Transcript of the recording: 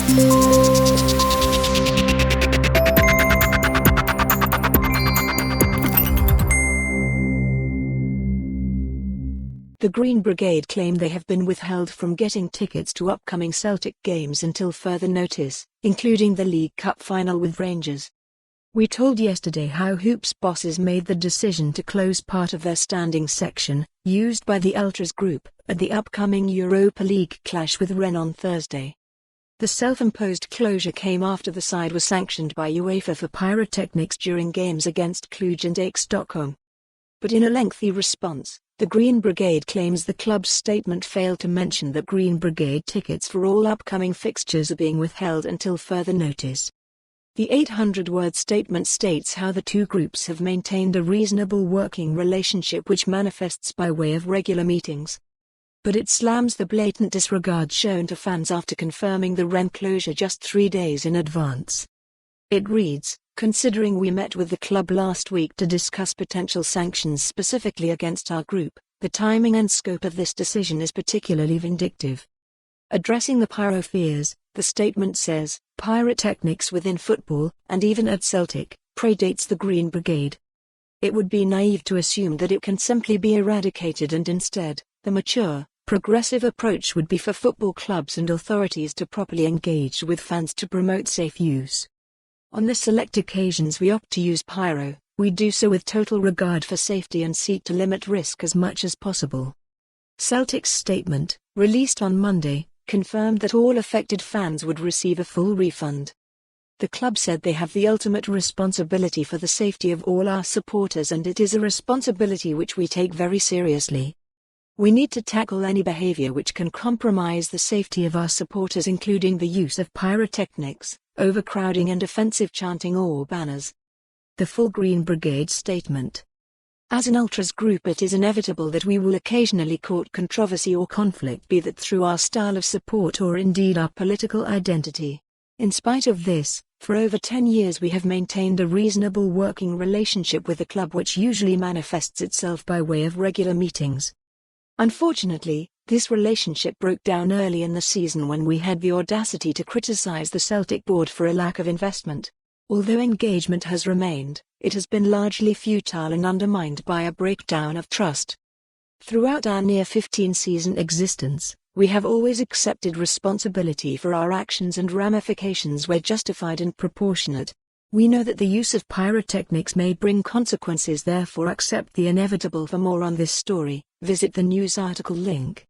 The Green Brigade claim they have been withheld from getting tickets to upcoming Celtic games until further notice, including the League Cup final with Rangers. We told yesterday how Hoops bosses made the decision to close part of their standing section, used by the Ultras group, at the upcoming Europa League clash with Rennes on Thursday. The self-imposed closure came after the side was sanctioned by UEFA for pyrotechnics during games against Cluj and AIK Stockholm. But in a lengthy response, the Green Brigade claims the club's statement failed to mention that Green Brigade tickets for all upcoming fixtures are being withheld until further notice. The 800-word statement states how the two groups have maintained a reasonable working relationship which manifests by way of regular meetings. But it slams the blatant disregard shown to fans after confirming the Rennes closure just 3 days in advance. It reads, "Considering we met with the club last week to discuss potential sanctions specifically against our group, the timing and scope of this decision is particularly vindictive." Addressing the pyro fears, the statement says, "Pyrotechnics within football, and even at Celtic, predates the Green Brigade. It would be naive to assume that it can simply be eradicated, and instead, the mature, progressive approach would be for football clubs and authorities to properly engage with fans to promote safe use. On the select occasions we opt to use pyro, we do so with total regard for safety and seek to limit risk as much as possible." Celtic's statement, released on Monday, confirmed that all affected fans would receive a full refund. The club said they have the ultimate responsibility for the safety of all our supporters, and it is a responsibility which we take very seriously. We need to tackle any behavior which can compromise the safety of our supporters, including the use of pyrotechnics, overcrowding and offensive chanting or banners. The full Green Brigade statement. As an Ultras group, it is inevitable that we will occasionally court controversy or conflict, be that through our style of support or indeed our political identity. In spite of this, for over 10 years we have maintained a reasonable working relationship with the club, which usually manifests itself by way of regular meetings. Unfortunately, this relationship broke down early in the season when we had the audacity to criticize the Celtic board for a lack of investment. Although engagement has remained, it has been largely futile and undermined by a breakdown of trust. Throughout our near 15-season existence, we have always accepted responsibility for our actions and ramifications where justified and proportionate. We know that the use of pyrotechnics may bring consequences, therefore accept the inevitable. For more on this story, visit the news article link.